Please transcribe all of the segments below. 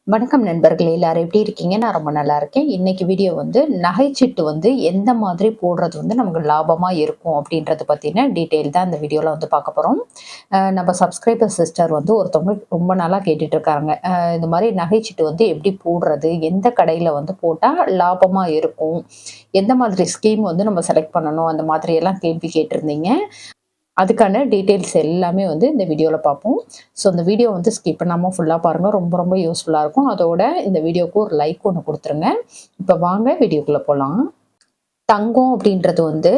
வணக்கம் நண்பர்களே, எல்லாரும் எப்படி இருக்கீங்க? நான் ரொம்ப நல்லா இருக்கேன். இன்னைக்கு வீடியோ வந்து நகைச்சீட்டு வந்து எந்த மாதிரி போடுறது வந்து நமக்கு லாபமா இருக்கும் அப்படின்றத பத்தின டீட்டெயில் தான் இந்த வீடியோல வந்து பார்க்க போறோம். நம்ம சப்ஸ்கிரைபர் சிஸ்டர் வந்து ஒருத்தவங்க ரொம்ப நாளா கேட்டுட்டு இருக்காங்க. இந்த மாதிரி நகைச்சீட்டு வந்து எப்படி போடுறது? எந்த கடையில வந்து போட்டா லாபமா இருக்கும்? எந்த மாதிரி ஸ்கீம் வந்து நம்ம செலக்ட் பண்ணணும்? அந்த மாதிரி எல்லாம் கேள்வி கேட்டிருந்தீங்க. அதுக்கான டீட்டெயில்ஸ் எல்லாமே வந்து இந்த வீடியோல பார்ப்போம். ஸோ இந்த வீடியோ வந்து ஸ்கிப் பண்ணாம ஃபுல்லா பாருங்க. ரொம்ப ரொம்ப யூஸ்ஃபுல்லா இருக்கும். அதோட இந்த வீடியோக்கு ஒரு லைக் ஒண்ணு குடுத்துருங்க. இப்ப வாங்க வீடியோக்குள்ள போலாம். தங்கம் அப்படின்றது வந்து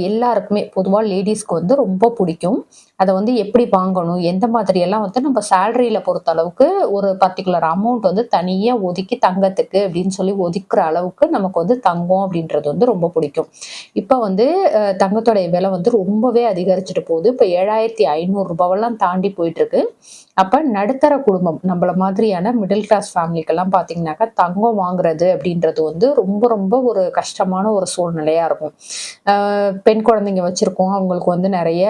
எல்லாருக்குமே பொதுவா லேடீஸ்க்கு வந்து ரொம்ப பிடிக்கும். அத வந்து எப்படி வாங்கணும்? எந்த மாதிரியெல்லாம் வந்து நம்ம சேலரியில பொறுத்த அளவுக்கு ஒரு பர்ட்டிகுலர் அமௌண்ட் வந்து தனியா ஒதுக்கி தங்கத்துக்கு அப்படின்னு சொல்லி ஒதுக்குற அளவுக்கு நமக்கு வந்து தங்கம் அப்படின்றது வந்து ரொம்ப பிடிக்கும். இப்ப வந்து தங்கத்தோடைய விலை வந்து ரொம்பவே அதிகரிச்சுட்டு போகுது. இப்ப ரூ. 7,500 தாண்டி போயிட்டுருக்கு. அப்ப நடுத்தர குடும்பம் நம்மள மாதிரியான மிடில் கிளாஸ் ஃபேமிலிக்கெல்லாம் பார்த்தீங்கன்னாக்கா, தங்கம் வாங்குறது அப்படின்றது வந்து ரொம்ப ரொம்ப ஒரு கஷ்டமான ஒரு சூழ்நிலையா இருக்கும். பெண் குழந்தைங்க வச்சிருக்கோம். அவங்களுக்கு வந்து நெறைய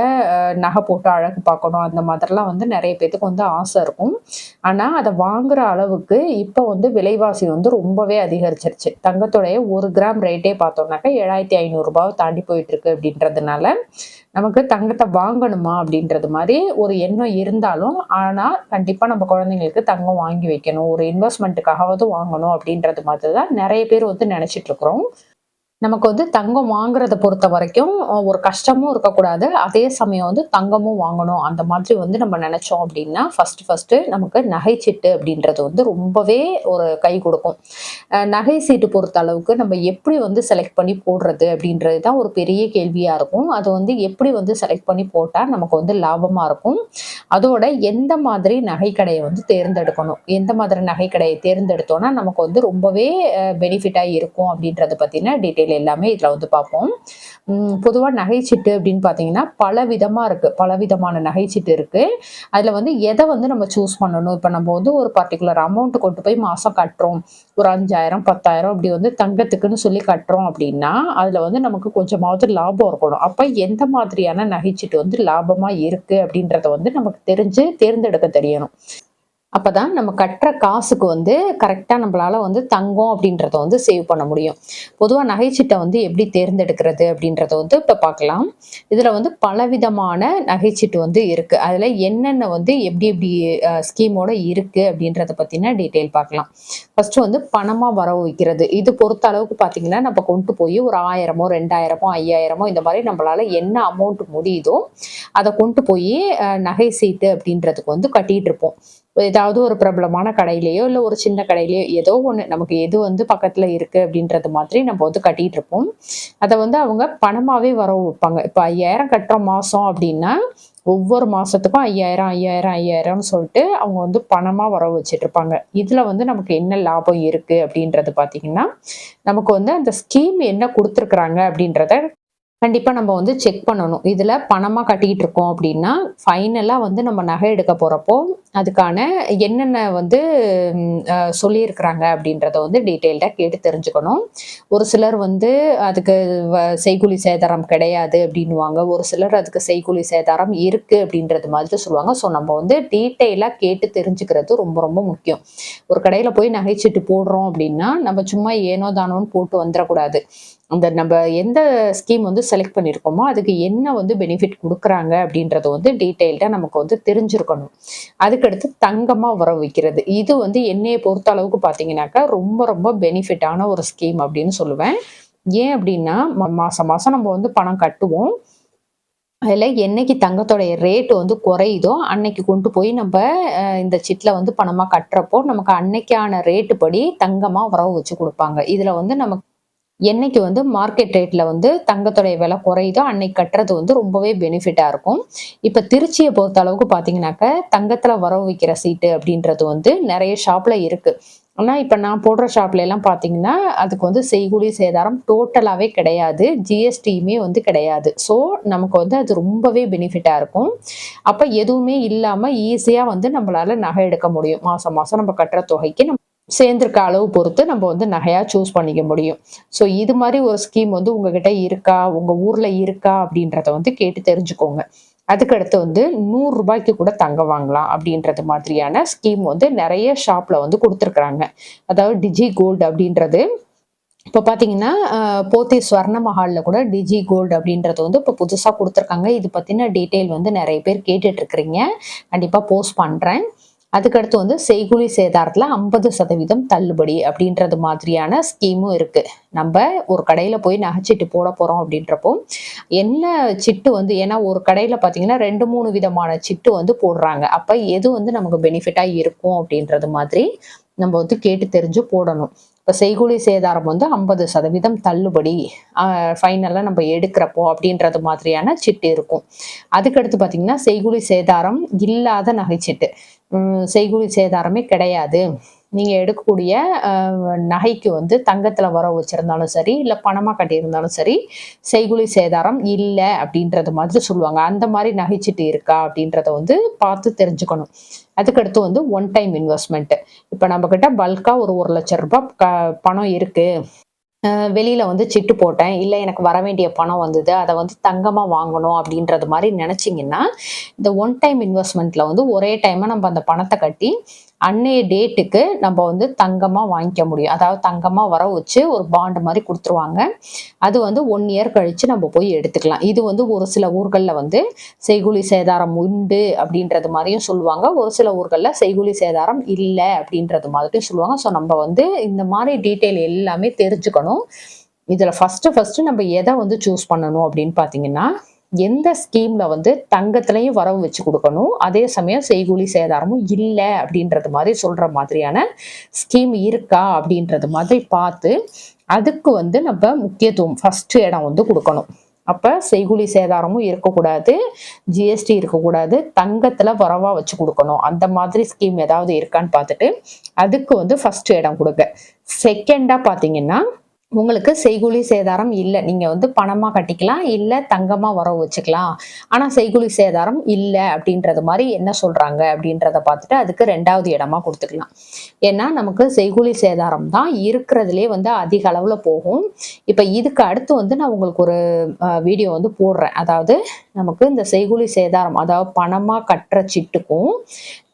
நகை போட்டு அழகு பார்க்கணும். அந்த மாதிரிலாம் வந்து நெறைய பேத்துக்கு வந்து ஆசை இருக்கும். ஆனா, அத வாங்குற அளவுக்கு இப்ப வந்து விலைவாசி வந்து ரொம்பவே அதிகரிச்சிருச்சு. தங்கத்தோடைய 1 கிராம் ரேட்டே பார்த்தோம்னாக்கா ரூ. 7,500 தாண்டி போயிட்டுருக்கு அப்படின்றதுனால, நமக்கு தங்கத்த வாங்கணுமா அப்படின்றது மாரி ஒரு எண்ணம் இருந்தாலும், ஆனா கண்டிப்பா நம்ம குழந்தைங்களுக்கு தங்கம் வாங்கி வைக்கணும். ஒரு இன்வெஸ்ட்மென்ட்டுக்காகவாவது வாங்கணும் அப்படின்றது மாதிரி தான் நெறைய பேர் வந்து நெனச்சிட்டு இருக்கிறோம். நமக்கு வந்து தங்கம் வாங்குறத பொறுத்தவரைக்கும், ஒரு கஷ்டமும் இருக்கக்கூடாது. அதே சமயம் வந்து தங்கமும் வாங்கணும். அந்த மாதிரி வந்து நம்ம நெனச்சோம் அப்டின்னா, ஃபர்ஸ்ட்டு நமக்கு நகைச்சீட்டு அப்டின்றது வந்து ரொம்பவே ஒரு கை குடுக்கும். நகை சீட்டு பொறுத்த அளவுக்கு நம்ம எப்படி வந்து செலக்ட் பண்ணி போடுறது அப்டின்றது தான் ஒரு பெரிய கேள்வியா இருக்கும். அது வந்து எப்படி வந்து செலக்ட் பண்ணி போட்டா நமக்கு வந்து லாபமா இருக்கும். அதோட எந்த மாதிரி நகைக்கடைய வந்து தேர்ந்தெடுக்கணும்? எந்த மாதிரி நகைக்கடைய தேர்ந்தெடுத்தோம்னா, நமக்கு வந்து ரொம்பவே பெனிஃபிட்டா இருக்கும் அப்டின்றத பத்தின டீட்டெயில் எல்லாமே இதுல வந்து பார்ப்போம். பொதுவா நகைச்சீட்டு அப்படின்னு பார்த்தீங்கன்னா, பல விதமா இருக்கு. பலவிதமான நகைச்சீட்டு இருக்கு. அதுல வந்து எத வந்து நம்ம சூஸ் பண்ணணும்? இப்ப நம்ம வந்து ஒரு பர்ட்டிகுலர் அமௌண்ட் கொண்டு போய் மாசம் கட்டுறோம். ஒரு 5,000, 10,000 இப்படி வந்து தங்கத்துக்குன்னு சொல்லி கட்டுறோம் அப்படின்னா, அதுல வந்து நமக்கு கொஞ்சமாவது லாபம் இருக்கணும். அப்ப எந்த மாதிரியான நகைச்சீட்டு வந்து லாபமா இருக்கு அப்படின்றத வந்து நமக்கு தெரிஞ்சு தேர்ந்தெடுக்க தெரியணும். அப்பதான் நம்ம கட்டுற காசுக்கு வந்து கரெக்ட்டா நம்மளால வந்து தங்கம் அப்படின்றத வந்து சேவ் பண்ண முடியும். பொதுவா நகைச்சீட்ட வந்து எப்படி தேர்ந்தெடுக்கிறது அப்படின்றத வந்து இப்ப பார்க்கலாம். இதுல வந்து பலவிதமான நகைச்சீட்டு வந்து இருக்கு. அதுல என்னென்ன வந்து எப்படி எப்படி ஸ்கீமோட இருக்கு அப்படின்றத பத்தின டீட்டெயில் பார்க்கலாம். ஃபர்ஸ்ட் வந்து பணமா வரவு வைக்கிறது. இது பொறுத்த அளவுக்கு பார்த்தீங்கன்னா, நம்ம கொண்டு போய் ஒரு 1000மோ, 2000மோ, 5000மோ இந்த மாரி நம்மளால என்ன அமௌண்ட் முடியுதோ, அத கொண்டு போயி நகை சீட்டு அப்படின்றதுக்கு வந்து கட்டிட்டு இருப்போம். ஏதாவது ஒரு பிரபலமான கடையிலயோ, இல்ல ஒரு சின்ன கடையிலயோ ஏதோ ஒண்ணு நமக்கு எது வந்து பக்கத்துல இருக்கு அப்படின்றது மாதிரி நம்ம வந்து கட்டிட்டு இருப்போம். அத வந்து அவங்க பணமாவே வரவு வைப்பாங்க. இப்ப 5000 கட்டுறோம் மாசம் அப்படின்னா, ஒவ்வொரு மாசத்துக்கும் 5000, 5000, 5000ன்னு சொல்லிட்டு அவங்க வந்து பணமா வரவு வச்சுட்டு இருப்பாங்க. இதுல வந்து நமக்கு என்ன லாபம் இருக்கு அப்படின்றது பார்த்தீங்கன்னா, நமக்கு வந்து அந்த ஸ்கீம் என்ன குடுத்துருக்காங்க அப்படின்றத கண்டிப்பா நம்ம வந்து செக் பண்ணணும். இதுல பணமா கட்டிட்டு இருக்கோம் அப்படின்னா, ஃபைனலா வந்து நம்ம நகை எடுக்க போறப்போ, அதுக்கான என்னென்ன வந்து சொல்லியிருக்கிறாங்க அப்படின்றத வந்து டீட்டெயில்டா கேட்டு தெரிஞ்சுக்கணும். ஒரு சிலர் வந்து அதுக்கு செய்கூலி சேதாரம் கிடையாது அப்படின்னுவாங்க. ஒரு சிலர் அதுக்கு செய்கூலி சேதாரம் இருக்கு அப்படின்றது மாதிரி சொல்லுவாங்க. ஸோ நம்ம வந்து டீட்டெயிலா கேட்டு தெரிஞ்சுக்கிறது ரொம்ப ரொம்ப முக்கியம். ஒரு கடையில போய் நகைச்சீட்டு போடுறோம் அப்படின்னா, நம்ம சும்மா ஏனோ தானோன்னு போட்டு வந்துரக்கூடாது. அந்த நம்ம எந்த ஸ்கீம் வந்து செலக்ட் பண்ணியிருக்கோமோ, அதுக்கு என்ன வந்து பெனிஃபிட் குடுக்குறாங்க அப்படின்றத வந்து டீட்டெயில்டா நமக்கு வந்து தெரிஞ்சிருக்கணும். அதுக்கடுத்து தங்கமா வரவு வைக்கிறது. இது வந்து என்னைய பொறுத்த அளவுக்கு பார்த்தீங்கன்னாக்கா, ரொம்ப ரொம்ப பெனிஃபிட்டான ஒரு ஸ்கீம் அப்படின்னு சொல்லுவேன். ஏன் அப்படின்னா, மாசம் மாசம் நம்ம வந்து பணம் கட்டுவோம். அதுல என்னைக்கு தங்கத்தோடைய ரேட் வந்து குறையுதோ, அன்னைக்கு கொண்டு போய் நம்ப இந்த சிட்ல வந்து பணமா கட்டுறப்போ, நமக்கு அன்னைக்கான ரேட்டு படி தங்கமா வரவு வச்சு குடுப்பாங்க. இதுல வந்து நமக்கு என்னைக்கு வந்து மார்க்கெட் ரேட்ல வந்து தங்கத்தோடைய விலை குறையுதோ, அன்னைக்கு கட்டுறது வந்து ரொம்பவே பெனிஃபிட்டா இருக்கும். இப்ப திருச்சிய பொறுத்த அளவுக்கு பார்த்தீங்கன்னாக்க, தங்கத்துல வரவு வைக்கிற சீட்டு அப்படின்றது வந்து நெறைய ஷாப்ல இருக்கு. ஆனா, இப்ப நான் போடுற ஷாப்ல எல்லாம் பார்த்தீங்கன்னா, அதுக்கு வந்து செய்கூலி சேதாரம் டோட்டலாவே கிடையாது. ஜிஎஸ்டியுமே வந்து கிடையாது. ஸோ, நமக்கு வந்து அது ரொம்பவே பெனிஃபிட்டா இருக்கும். அப்ப எதுவுமே இல்லாம ஈஸியா வந்து நம்மளால நகை எடுக்க முடியும். மாசம் மாசம் நம்ம கட்டுற தொகைக்கு சேர்ந்திருக்க அளவு பொறுத்து நம்ம வந்து நகையா சூஸ் பண்ணிக்க முடியும். ஸோ இது மாரி ஒரு ஸ்கீம் வந்து உங்ககிட்ட இருக்கா? உங்க ஊர்ல இருக்கா? அப்படின்றத வந்து கேட்டு தெரிஞ்சுக்கோங்க. அதுக்கடுத்து வந்து ரூ. 100 கூட தங்கம் வாங்கலாம் அப்படின்றது மாதிரியான ஸ்கீம் வந்து நிறைய ஷாப்ல வந்து கொடுத்துருக்குறாங்க. அதாவது டிஜி கோல்டு அப்படின்றது இப்போ பார்த்தீங்கன்னா, போத்தீஸ் ஸ்வர்ண மஹால்ல கூட டிஜி கோல்டு அப்படின்றது வந்து இப்போ புதுசா குடுத்துருக்காங்க. இது பத்தின டீட்டெயில் வந்து நெறைய பேர் கேட்டுட்டு இருக்கிறீங்க. கண்டிப்பா போஸ்ட் பண்றேன். அதுக்கடுத்து வந்து செய்கூலி சேதாரத்துல 50% தள்ளுபடி அப்படின்றது மாதிரியான ஸ்கீமும் இருக்கு. நம்ப ஒரு கடையில போய் நகைச்சீட்டு போட போறோம் அப்படின்றப்போ, என்ன சிட்டு வந்து ஏன்னா ஒரு கடையில பார்த்தீங்கன்னா 2, 3 விதமான சிட்டு வந்து போடுறாங்க. அப்ப எது வந்து நமக்கு பெனிஃபிட்டா இருக்கும் அப்படின்றது மாதிரி நம்ம வந்து கேட்டு தெரிஞ்சு போடணும். இப்ப செய்கூலி சேதாரம் வந்து 50% தள்ளுபடி ஃபைனலா நம்ம எடுக்கிறப்போ அப்படின்றது மாதிரியான சிட்டு இருக்கும். அதுக்கடுத்து பார்த்தீங்கன்னா, செய்கூலி சேதாரம் இல்லாத நகைச்சீட்டு. செய்கூலி சேதாரமே கிடையாது. நீங்க எடுக்கக்கூடிய நகைக்கு வந்து தங்கத்துல வரவு வச்சிருந்தாலும் சரி, இல்ல பணமா கட்டியிருந்தாலும் சரி, செய்கூலி சேதாரம் இல்ல அப்படின்றது மாதிரி சொல்லுவாங்க. அந்த மாரி நகைச்சீட்டு இருக்கா அப்படின்றத வந்து பார்த்து தெரிஞ்சுக்கணும். அதுக்கடுத்து வந்து ஒன் டைம் இன்வெஸ்ட்மெண்ட். இப்ப நம்மகிட்ட பல்கா ஒரு ரூ. 1,00,000 பணம் இருக்கு. வெளியில வந்து சிட்டு போட்டேன். இல்ல எனக்கு வர வேண்டிய பணம் வந்தது. அத வந்து தங்கமா வாங்கணும் அப்படின்றது மாரி நெனச்சீங்கன்னா, இந்த ஒன் டைம் இன்வெஸ்ட்மென்ட்ல வந்து ஒரே டைமா நம்ம அந்த பணத்த கட்டி, அன்னைய டேட்டுக்கு நம்ம வந்து தங்கமா வாங்கிக்க முடியும். அதாவது தங்கமா வரவு வச்சு ஒரு பாண்ட் மாரி குடுத்துருவாங்க. அது வந்து 1 இயர் கழிச்சு நம்ம போய் எடுத்துக்கலாம். இது வந்து ஒரு சில ஊர்கள்ல வந்து செய்கூலி சேதாரம் உண்டு அப்படின்றது மாரியும் சொல்லுவாங்க. ஒரு சில ஊர்கள்ல செய்கூலி சேதாரம் இல்ல அப்படின்றது மாதிரியும் சொல்லுவாங்க. ஸோ நம்ம வந்து இந்த மாரி டீட்டெயில் எல்லாமே தெரிஞ்சுக்கணும். இதுல ஃபர்ஸ்ட் நம்ம எத வந்து சூஸ் பண்ணணும் அப்படின்னு பார்த்தீங்கன்னா, எந்த ஸ்கீம்ல வந்து தங்கத்திலயும் வரவு வச்சு குடுக்கணும். அதே சமயம் செய்கூலி சேதாரமும் இல்ல அப்படின்றது மாரி சொல்ற மாதிரியான ஸ்கீம் இருக்கா அப்படின்றது மாதிரி பார்த்து, அதுக்கு வந்து நம்ம முக்கியத்துவம் ஃபர்ஸ்ட் இடம் வந்து குடுக்கணும். அப்ப செய்கூலி சேதாரமும் இருக்கக்கூடாது, ஜிஎஸ்டி இருக்கக்கூடாது, தங்கத்துல வரவா வச்சு குடுக்கணும். அந்த மாதிரி ஸ்கீம் ஏதாவது இருக்கான்னு பார்த்துட்டு, அதுக்கு வந்து ஃபர்ஸ்ட் இடம் குடுங்க. செகண்டா பார்த்தீங்கன்னா, உங்களுக்கு செய்கூலி சேதாரம் இல்ல. நீங்க வந்து பணமா கட்டிக்கலாம், இல்ல தங்கமா வரவு வச்சுக்கலாம். ஆனா செய்கூலி சேதாரம் இல்ல அப்படின்றது மாரி என்ன சொல்றாங்க அப்படின்றத பார்த்துட்டு, அதுக்கு 2வது இடமா குடுத்துக்கலாம். ஏன்னா, நமக்கு செய்கூலி சேதாரம் தான் இருக்கிறதுலயே வந்து அதிக அளவுல போகும். இப்ப இதுக்கு அடுத்து வந்து நான் உங்களுக்கு ஒரு வீடியோ வந்து போடுறேன். அதாவது நமக்கு இந்த செய்கூலி சேதாரம், அதாவது பணமா கட்டுற சிட்டுக்கும்,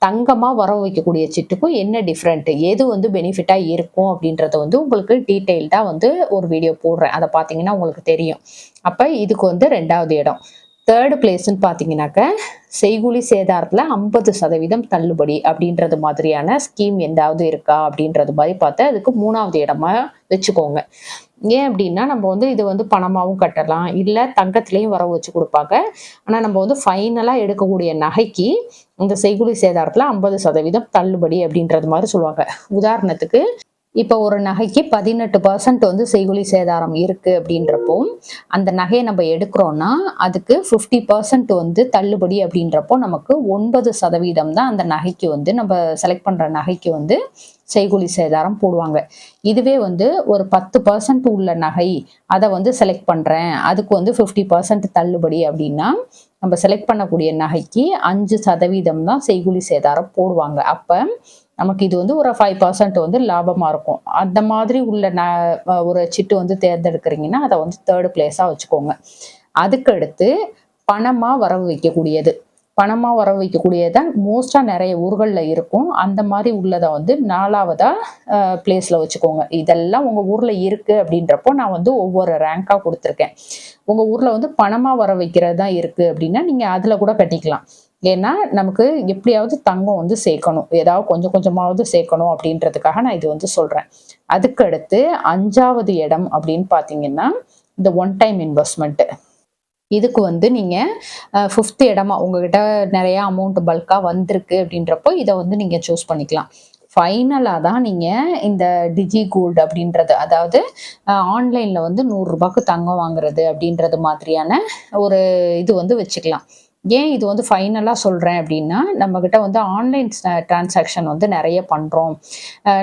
தங்கமா வரவு வைக்கக்கூடிய சிட்டுக்கும் என்ன டிஃபரெண்ட்? எது வந்து பெனிஃபிட்டா இருக்கும் அப்படின்றத வந்து உங்களுக்கு டீட்டெயில்டா வந்து ஒரு வீடியோ போடுறேன். அத பார்த்தீங்கன்னா உங்களுக்கு தெரியும். அப்ப இதுக்கு வந்து 2வது இடம். 3 பிளேஸ்ன்னு பார்த்தீங்கன்னாக்க, செய்கூலி சேதாரத்துல 50% தள்ளுபடி அப்படின்றது மாதிரியான ஸ்கீம் எதாவது இருக்கா அப்படின்றது மாரி பார்த்து, அதுக்கு 3வது இடமா வச்சுக்கோங்க. ஏன் அப்படின்னா, நம்ம வந்து இது வந்து பணமாவும் கட்டலாம், இல்ல தங்கத்திலயும் வரவு வச்சு குடுப்பாங்க. ஆனா நம்ம வந்து ஃபைனலா எடுக்கக்கூடிய நகைக்கு, இந்த செய்கூலி சேதாரத்துல 50% தள்ளுபடி அப்படின்றது மாரி சொல்லுவாங்க. உதாரணத்துக்கு இப்ப ஒரு நகைக்கு 18% வந்து செய்கூலி சேதாரம் இருக்கு அப்படின்றப்போ, அந்த நகைய நம்ம எடுக்கிறோம்னா, அதுக்கு 50% வந்து தள்ளுபடி அப்படின்றப்போ, நமக்கு 9% தான் அந்த நகைக்கு வந்து நம்ம செலக்ட் பண்ற நகைக்கு வந்து செய்கூலி சேதாரம் போடுவாங்க. இதுவே வந்து ஒரு 10% உள்ள நகை, அத வந்து செலக்ட் பண்றேன். அதுக்கு வந்து 50% தள்ளுபடி அப்படின்னா, நம்ம செலக்ட் பண்ணக்கூடிய நகைக்கு 5% தான் செய்கூலி சேதாரம் போடுவாங்க. அப்ப நமக்கு இது வந்து ஒரு 5% வந்து லாபமா இருக்கும். அந்த மாதிரி உள்ள ஒரு சிட்டு வந்து தேர்ந்தெடுக்கிறீங்கன்னா, அத வந்து 3 பிளேஸா வச்சுக்கோங்க. அதுக்கடுத்து பணமா வரவு வைக்கக்கூடியது. பணமா வரவு வைக்கக்கூடியது மோஸ்ட்டா நெறைய ஊர்கள்ல இருக்கும். அந்த மாரி உள்ளத வந்து 4வதா பிளேஸ்ல வச்சுக்கோங்க. இதெல்லாம் உங்க ஊர்ல இருக்கு அப்படின்றப்போ, நான் வந்து ஒவ்வொரு ரேங்கா குடுத்துருக்கேன். உங்க ஊர்ல வந்து பணமா வர வைக்கிறது தான் இருக்கு அப்படின்னா, நீங்க அதுல கூட கட்டிக்கலாம். ஏன்னா, நமக்கு எப்படியாவது தங்கம் வந்து சேர்க்கணும். ஏதாவது கொஞ்சம் கொஞ்சமாவது சேர்க்கணும் அப்படின்றதுக்காக நான் இது வந்து சொல்றேன். அதுக்கு அடுத்து 5வது இடம் அப்படின்னு பார்த்தீங்கன்னா, இந்த ஒன் டைம் இன்வெஸ்ட்மென்ட். இதுக்கு வந்து நீங்க 5த் இடமா உங்ககிட்ட நெறைய அமௌண்ட் பல்க்கா வந்திருக்கு அப்படின்றப்போ, இத வந்து நீங்க சூஸ் பண்ணிக்கலாம். ஃபைனலா தான் நீங்க இந்த டிஜி கோல்டு அப்படின்றது, அதாவது ஆன்லைன்ல வந்து ரூ. 100க்கு தங்கம் வாங்குறது அப்படின்றது மாதிரியான ஒரு இது வந்து வச்சுக்கலாம். ஏன் இது வந்து ஃபைனலா சொல்றேன் அப்படின்னா, நம்மகிட்ட வந்து ஆன்லைன் டிரான்சாக்ஷன் வந்து நெறைய பண்றோம்.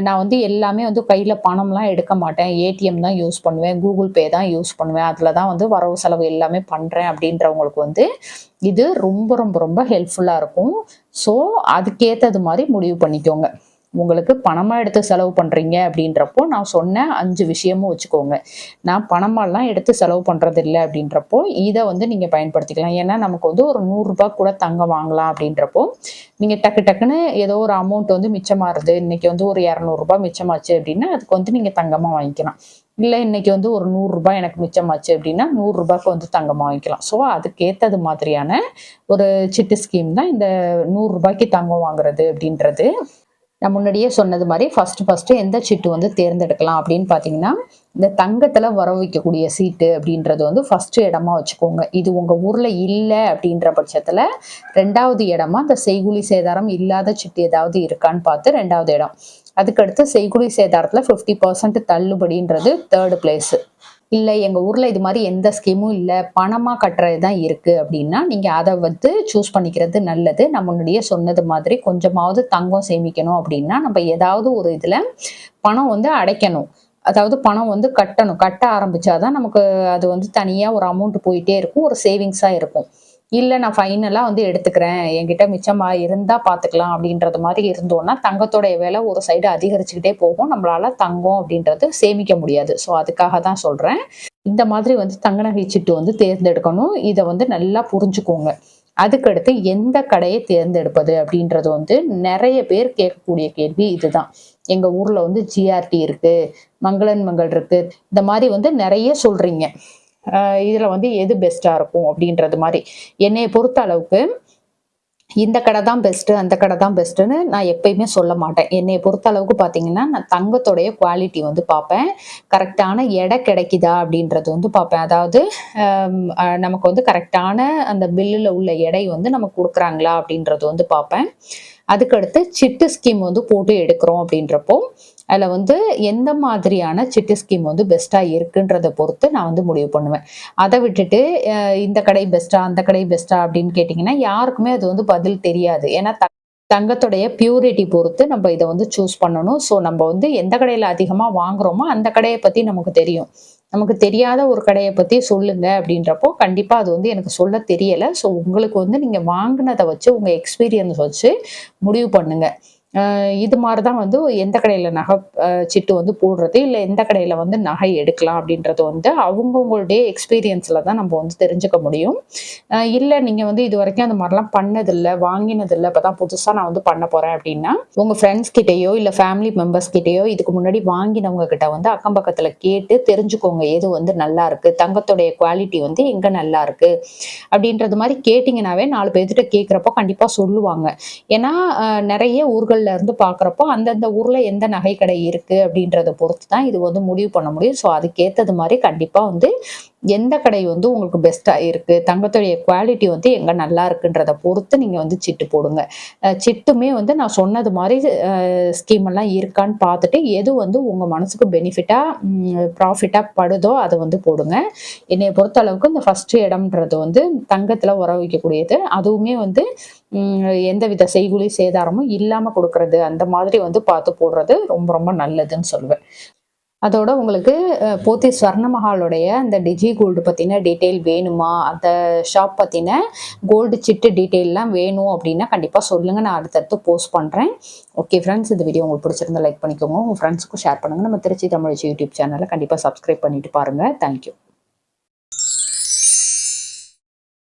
நான் வந்து எல்லாமே வந்து கையில பணம்லாம் எடுக்க மாட்டேன். ஏடிஎம் தான் யூஸ் பண்ணுவேன். கூகுள் பே தான் யூஸ் பண்ணுவேன். அதில தான் வந்து வரவு செலவு எல்லாமே பண்றேன் அப்படின்றவங்களுக்கு வந்து, இது ரொம்ப ரொம்ப ரொம்ப ஹெல்ப்ஃபுல்லா இருக்கும். ஸோ அதுக்கேத்தது மாரி முடிவு பண்ணிக்கோங்க. உங்களுக்கு பணமாக எடுத்து செலவு பண்ணுறீங்க அப்படின்றப்போ நான் சொன்ன 5 விஷயமும் வச்சுக்கோங்க. நான் பணமாலாம் எடுத்து செலவு பண்ணுறது இல்லை அப்படின்றப்போ இதை வந்து நீங்கள் பயன்படுத்திக்கலாம். ஏன்னா நமக்கு வந்து ஒரு ₹100 கூட தங்கம் வாங்கலாம் அப்படின்றப்போ நீங்கள் டக்கு டக்குன்னு ஏதோ ஒரு அமௌண்ட் வந்து மிச்சமாகுது, இன்னைக்கு வந்து ஒரு ₹200 மிச்சமாச்சு அப்படின்னா அதுக்கு வந்து நீங்கள் தங்கமாக வாங்கிக்கலாம். இல்லை இன்னைக்கு வந்து ஒரு ₹100 எனக்கு மிச்சமாச்சு அப்படின்னா ₹100க்கு வந்து தங்கமாக வாங்கிக்கலாம். ஸோ அதுக்கேற்றது மாதிரியான ஒரு சிட்டு ஸ்கீம் தான் இந்த ₹100க்கு தங்கம் வாங்குறது அப்படின்றது. நான் முன்னாடியே சொன்னது மாதிரி ஃபர்ஸ்ட் எந்த சீட்டு வந்து தேர்ந்தெடுக்கலாம் அப்படின்னு பார்த்தீங்கன்னா, இந்த தங்கத்துல வர வைக்கக்கூடிய சீட்டு அப்படின்றது வந்து ஃபர்ஸ்ட் இடமா வச்சுக்கோங்க. இது உங்க ஊர்ல இல்லை அப்படின்ற பட்சத்துல 2வது இடமா இந்த செய்கூலி சேதாரம் இல்லாத சீட்டு ஏதாவது இருக்கான்னு பார்த்து 2வது இடம். அதுக்கடுத்து செய்கூலி சேதாரத்துல 50% தள்ளுபடின்றது 3rd பிளேஸ். இல்லை எங்க ஊர்ல இது மாதிரி எந்த ஸ்கீமும் இல்லை, பணமா கட்டுறது தான் இருக்கு அப்படின்னா நீங்க அதை வந்து சூஸ் பண்ணிக்கிறது நல்லது. நான் முன்னாடியே சொன்னது மாதிரி கொஞ்சமாவது தங்கம் சேமிக்கணும் அப்படின்னா நம்ம ஏதாவது ஒரு இதுல பணம் வந்து அடைக்கணும். அதாவது பணம் வந்து கட்டணும். கட்ட ஆரம்பிச்சாதான் நமக்கு அது வந்து தனியா ஒரு அமௌண்ட் போயிட்டே இருக்கும், ஒரு சேவிங்ஸா இருக்கும். இல்லை நான் ஃபைனலாக வந்து எடுத்துக்கிறேன், என்கிட்ட மிச்சமா இருந்தா பார்த்துக்கலாம் அப்படின்றது மாதிரி இருந்தோம்னா தங்கத்தோடைய விலை ஒரு சைடு அதிகரிச்சுக்கிட்டே போகும், நம்மளால தங்கம் அப்படின்றது சேமிக்க முடியாது. ஸோ அதுக்காக தான் சொல்றேன். இந்த மாதிரி வந்து தங்க நகை சீட்டு வந்து தேர்ந்தெடுக்கணும். இதை வந்து நல்லா புரிஞ்சுக்கோங்க. அதுக்கடுத்து எந்த கடையை தேர்ந்தெடுப்பது அப்படின்றது வந்து நிறைய பேர் கேட்கக்கூடிய கேள்வி இதுதான். எங்க ஊர்ல வந்து ஜிஆர்டி இருக்கு, மங்களன் மங்கள் இருக்கு, இந்த மாதிரி வந்து நிறைய சொல்றீங்க. இதுல வந்து எது பெஸ்டா இருக்கும் அப்படின்றது மாதிரி. என்னைய பொறுத்த அளவுக்கு இந்த கடை தான் பெஸ்ட், அந்த கடை தான் பெஸ்ட்டுன்னு நான் எப்பயுமே சொல்ல மாட்டேன். என்னைய பொறுத்த அளவுக்கு பார்த்தீங்கன்னா, நான் தங்கத்தோடைய குவாலிட்டி வந்து பார்ப்பேன். கரெக்டான எடை கிடைக்குதா அப்படின்றது வந்து பார்ப்பேன். அதாவது நமக்கு வந்து கரெக்டான அந்த பில்லுல உள்ள எடை வந்து நமக்கு கொடுக்குறாங்களா அப்படின்றது வந்து பார்ப்பேன். அதுக்கடுத்து சிட்டு ஸ்கீம் வந்து போட்டு எடுக்கிறோம் அப்படின்றப்போ அதில் வந்து எந்த மாதிரியான சிட்டு ஸ்கீம் வந்து பெஸ்ட்டாக இருக்குன்றதை பொறுத்து நான் வந்து முடிவு பண்ணுவேன். அதை விட்டுட்டு இந்த கடை பெஸ்ட்டா அந்த கடை பெஸ்ட்டா அப்படின்னு கேட்டிங்கன்னா யாருக்குமே அது வந்து பதில் தெரியாது. ஏன்னா தங்கத்துடைய பியூரிட்டி பொறுத்து நம்ம இதை வந்து சூஸ் பண்ணணும். ஸோ நம்ம வந்து எந்த கடையில் அதிகமாக வாங்குறோமோ அந்த கடையை பற்றி நமக்கு தெரியும். நமக்கு தெரியாத ஒரு கடையை பற்றி சொல்லுங்க அப்படின்றப்போ கண்டிப்பாக அது வந்து எனக்கு சொல்ல தெரியலை. ஸோ உங்களுக்கு வந்து நீங்கள் வாங்கினதை வச்சு உங்கள் எக்ஸ்பீரியன்ஸ் வச்சு முடிவு பண்ணுங்க. இது மாதிரி தான் வந்து எந்த கடையில் நகை சிட்டு வந்து போடுறது, இல்லை எந்த கடையில் வந்து நகை எடுக்கலாம் அப்படின்றது வந்து அவங்கவுங்களுடைய எக்ஸ்பீரியன்ஸில் தான் நம்ம வந்து தெரிஞ்சுக்க முடியும். இல்லை நீங்கள் வந்து இது வரைக்கும் அந்த மாதிரிலாம் பண்ணதில்லை, வாங்கினதில்லை, இப்போ தான் புதுசாக நான் வந்து பண்ண போகிறேன் அப்படின்னா உங்கள் ஃப்ரெண்ட்ஸ் கிட்டேயோ இல்லை ஃபேமிலி மெம்பர்ஸ் கிட்டேயோ இதுக்கு முன்னாடி வாங்கினவங்க கிட்ட வந்து அக்கம் பக்கத்தில் கேட்டு தெரிஞ்சுக்கோங்க எது வந்து நல்லா இருக்குது, தங்கத்துடைய குவாலிட்டி வந்து எங்கே நல்லா இருக்குது அப்படின்றது மாதிரி கேட்டிங்கனாவே 4 பேர்கிட்ட கேட்குறப்போ கண்டிப்பாக சொல்லுவாங்க. ஏன்னா நிறைய ஊர்கள் இருந்து பாக்குறப்போ அந்தந்த ஊர்ல எந்த நகை கடை இருக்கு அப்படின்றத பொறுத்து தான் இது வந்து முடிவு பண்ண முடியும். ஸோ அதுக்கேற்றது மாதிரி கண்டிப்பா வந்து எந்த கடை வந்து உங்களுக்கு பெஸ்டா இருக்கு, தங்கத்துடைய குவாலிட்டி வந்து எங்க நல்லா இருக்குன்றத பொறுத்து நீங்க வந்து சிட்டு போடுங்க. சிட்டுமே வந்து நான் சொன்னது மாதிரி ஸ்கீம் எல்லாம் இருக்கான்னு பார்த்துட்டு எது வந்து உங்க மனசுக்கு பெனிஃபிட்டா ப்ராஃபிட்டா படுதோ அதை வந்து போடுங்க. என்னைய பொறுத்த அளவுக்கு இந்த ஃபர்ஸ்ட் இடம்ன்றது வந்து தங்கத்துல உற வைக்கக்கூடியது, அதுவுமே வந்து எந்தவித செய்கூலி சேதாரமும் இல்லாம கொடுக்கறது, அந்த மாதிரி வந்து பார்த்து போடுறது ரொம்ப ரொம்ப நல்லதுன்னு சொல்லுவேன். அதோட உங்களுக்கு போத்தி ஸ்வர்ணமஹாலுடைய அந்த டிஜி கோல்டு பற்றின டீட்டெயில் வேணுமா, அந்த ஷாப் பற்றின கோல்டு சிட்டு டீட்டெயிலெலாம் வேணும் அப்படின்னா கண்டிப்பாக சொல்லுங்கள், நான் அடுத்தடுத்து போஸ்ட் பண்ணுறேன். ஓகே ஃப்ரெண்ட்ஸ், இந்த வீடியோ உங்களுக்கு பிடிச்சிருந்தா லைக் பண்ணிக்கோங்க, உங்கள் ஃப்ரெண்ட்ஸுக்கும் ஷேர் பண்ணுங்கள். நம்ம திருச்சி தமிழ் யூடியூப் சேனலை கண்டிப்பாக சப்ஸ்கிரைப் பண்ணிட்டு பாருங்கள். தேங்க்யூ.